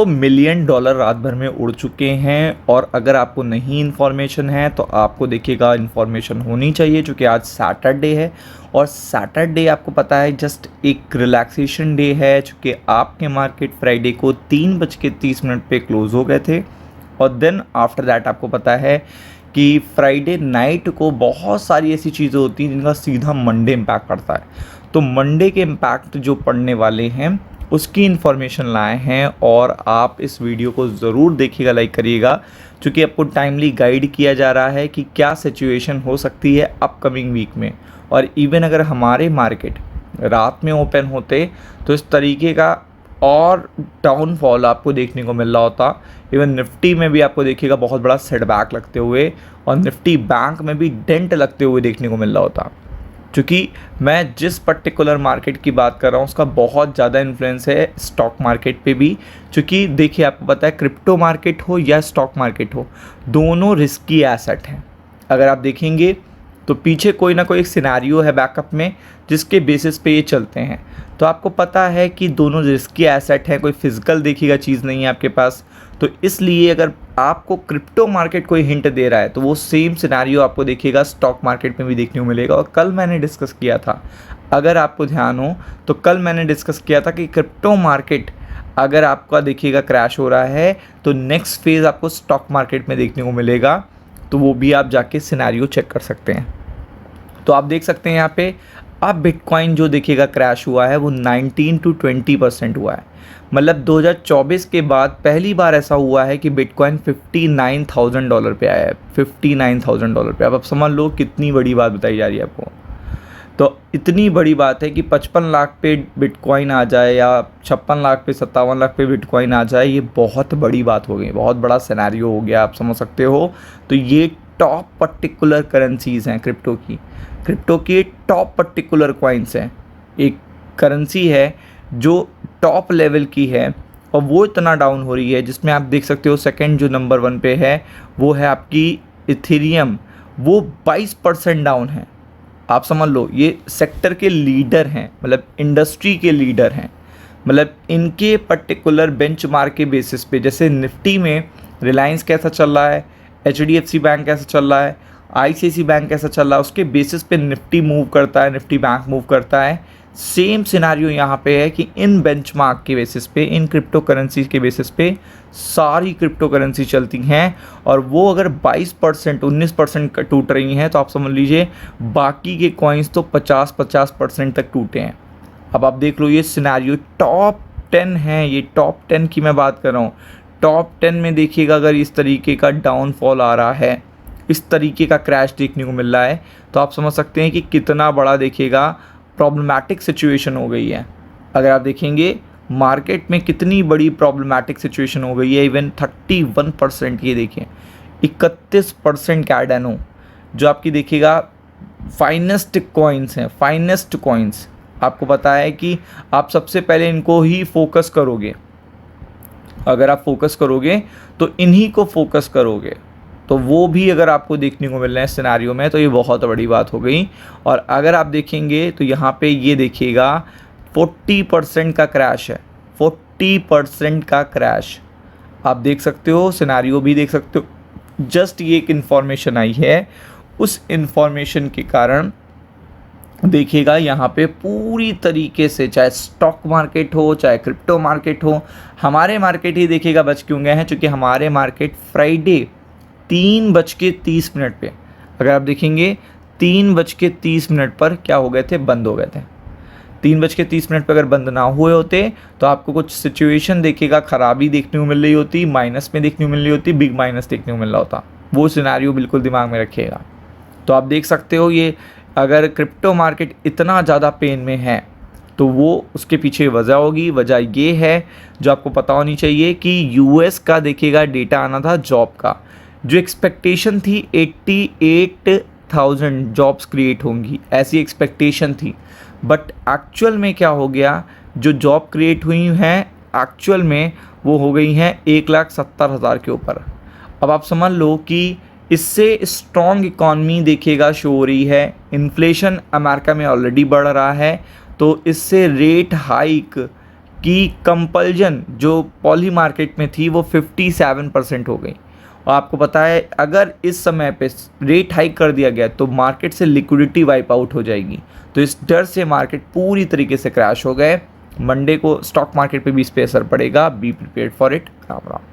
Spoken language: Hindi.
तो मिलियन डॉलर रात भर में उड़ चुके हैं। और अगर आपको नहीं इन्फॉर्मेशन है तो आपको देखिएगा इन्फॉर्मेशन होनी चाहिए, क्योंकि आज सैटरडे है और सैटरडे आपको पता है जस्ट एक रिलैक्सेशन डे है, चूँकि आपके मार्केट फ्राइडे को 3:30 पे क्लोज़ हो गए थे। और देन आफ्टर दैट आपको पता है कि फ्राइडे नाइट को बहुत सारी ऐसी चीज़ें होती हैं जिनका सीधा मंडे इम्पैक्ट पड़ता है। तो मंडे के इम्पैक्ट जो पड़ने वाले हैं उसकी इन्फॉर्मेशन लाए हैं, और आप इस वीडियो को ज़रूर देखिएगा, लाइक करिएगा, क्योंकि आपको टाइमली गाइड किया जा रहा है कि क्या सिचुएशन हो सकती है अपकमिंग वीक में। और इवन अगर हमारे मार्केट रात में ओपन होते तो इस तरीके का और डाउनफॉल आपको देखने को मिल रहा होता। इवन निफ्टी में भी आपको देखिएगा बहुत बड़ा सेटबैक लगते हुए, और निफ्टी बैंक में भी डेंट लगते हुए देखने को मिल रहा होता। क्योंकि मैं जिस पर्टिकुलर मार्केट की बात कर रहा हूँ उसका बहुत ज़्यादा इन्फ्लुएंस है स्टॉक मार्केट पे भी। क्योंकि देखिए आपको पता है क्रिप्टो मार्केट हो या स्टॉक मार्केट हो, दोनों रिस्की एसेट हैं। अगर आप देखेंगे तो पीछे कोई ना कोई एक सिनेरियो है बैकअप में जिसके बेसिस पे ये चलते हैं। तो आपको पता है कि दोनों रिस्की एसेट हैं, कोई फिजिकल देखिएगा चीज़ नहीं है आपके पास। तो इसलिए अगर आपको क्रिप्टो मार्केट कोई हिंट दे रहा है तो वो सेम सिनेरियो आपको देखिएगा स्टॉक मार्केट में भी देखने को मिलेगा। और कल मैंने डिस्कस किया था, अगर आपको ध्यान हो तो कल मैंने डिस्कस किया था कि क्रिप्टो मार्केट अगर आपका देखिएगा क्रैश हो रहा है तो नेक्स्ट फेज़ आपको स्टॉक मार्केट में देखने को मिलेगा। तो वो भी आप जाके सिनेरियो चेक कर सकते हैं। तो आप देख सकते हैं यहाँ पे अब बिटकॉइन जो देखिएगा क्रैश हुआ है वो 19 to 20% हुआ है। मतलब 2024 के बाद पहली बार ऐसा हुआ है कि बिटकॉइन $59,000 पे आया है, $59,000 पे। अब आप समझ लो कितनी बड़ी बात बताई जा रही है आपको। तो इतनी बड़ी बात है कि 55 लाख पे बिटकॉइन आ जाए या 56 लाख पे 57 लाख पे बिटकॉइन आ जाए, ये बहुत बड़ी बात हो गई, बहुत बड़ा सिनेरियो हो गया, आप समझ सकते हो। तो ये टॉप पर्टिकुलर करेंसीज़ हैं क्रिप्टो के टॉप पर्टिकुलर कॉइन्स हैं। एक करेंसी है जो टॉप लेवल की है और वो इतना डाउन हो रही है, जिसमें आप देख सकते हो सेकंड जो नंबर 1 पे है वो है आपकी इथेरियम, वो 22% डाउन है। आप समझ लो ये सेक्टर के लीडर हैं, मतलब इंडस्ट्री के लीडर हैं। मतलब इनके पर्टिकुलर बेंचमार्क के बेसिस पे, जैसे निफ्टी में रिलायंस कैसा चल रहा है, HDFC बैंक कैसा चल रहा है, ICICI बैंक कैसा चल रहा है, उसके बेसिस पे निफ्टी मूव करता है, निफ्टी बैंक मूव करता है। सेम सिनेरियो यहाँ पे है कि इन बेंचमार्क के बेसिस पे, इन क्रिप्टो करेंसी के बेसिस पे सारी क्रिप्टो करेंसी चलती हैं। और वो अगर 22% 19% टूट रही हैं तो आप समझ लीजिए बाकी के कॉइन्स तो 50% तक टूटे हैं। अब आप देख लो ये सिनेरियो टॉप 10 है, ये टॉप 10 की मैं बात कर रहा हूँ। टॉप 10 में देखिएगा अगर इस तरीके का डाउनफॉल आ रहा है, इस तरीके का क्रैश देखने को मिल रहा है, तो आप समझ सकते हैं कि कितना बड़ा देखिएगा प्रॉब्लमैटिक सिचुएशन हो गई है। अगर आप देखेंगे मार्केट में कितनी बड़ी प्रॉब्लमैटिक सिचुएशन हो गई है। इवन 31%, ये देखिए 31% कैर्डेनो जो आपकी देखिएगा फाइनेस्ट कॉइन्स हैं, फाइनेस्ट कॉइन्स। आपको पता है कि आप सबसे पहले इनको ही फोकस करोगे, अगर आप फोकस करोगे तो इन्हीं को फोकस करोगे, तो वो भी अगर आपको देखने को मिल रहे हैं सिनेरियो में तो ये बहुत बड़ी बात हो गई। और अगर आप देखेंगे तो यहाँ पे ये देखिएगा 40% का क्रैश है, 40% का क्रैश आप देख सकते हो, सिनेरियो भी देख सकते हो। जस्ट ये एक इन्फॉर्मेशन आई है, उस इन्फॉर्मेशन के कारण देखिएगा यहाँ पे पूरी तरीके से, चाहे स्टॉक मार्केट हो चाहे क्रिप्टो मार्केट हो, हमारे मार्केट ही देखिएगा बच क्यों गए हैं, क्योंकि हमारे मार्केट फ्राइडे 3:30 पे, अगर आप देखेंगे 3:30 पर क्या हो गए थे, बंद हो गए थे। 3:30 पे अगर बंद ना हुए होते तो आपको कुछ सिचुएशन देखिएगा खराबी देखने को मिल रही होती, माइनस में देखने को मिल रही होती, बिग माइनस देखने को मिल रहा होता। वो सिनेरियो बिल्कुल दिमाग में रखिएगा। तो आप देख सकते हो ये अगर क्रिप्टो मार्केट इतना ज़्यादा पेन में है तो वो उसके पीछे वजह होगी। वजह ये है जो आपको पता होनी चाहिए कि US का देखिएगा डेटा आना था जॉब का, जो एक्सपेक्टेशन थी 88,000 जॉब्स क्रिएट होंगी, ऐसी एक्सपेक्टेशन थी। बट एक्चुअल में क्या हो गया, जो जॉब क्रिएट हुई हैं एक्चुअल में वो हो गई हैं 1,70,000 के ऊपर। अब आप समझ लो कि इससे स्ट्रॉन्ग इकॉनमी देखिएगा शो हो रही है, इन्फ्लेशन अमेरिका में ऑलरेडी बढ़ रहा है, तो इससे रेट हाइक कि कंपल्जन जो पॉली मार्केट में थी वो 57% हो गई। और आपको पता है अगर इस समय पे रेट हाइक कर दिया गया तो मार्केट से लिक्विडिटी वाइप आउट हो जाएगी। तो इस डर से मार्केट पूरी तरीके से क्रैश हो गए। मंडे को स्टॉक मार्केट पे भी इस पे असर पड़ेगा। Be prepared for it. Ram Ram.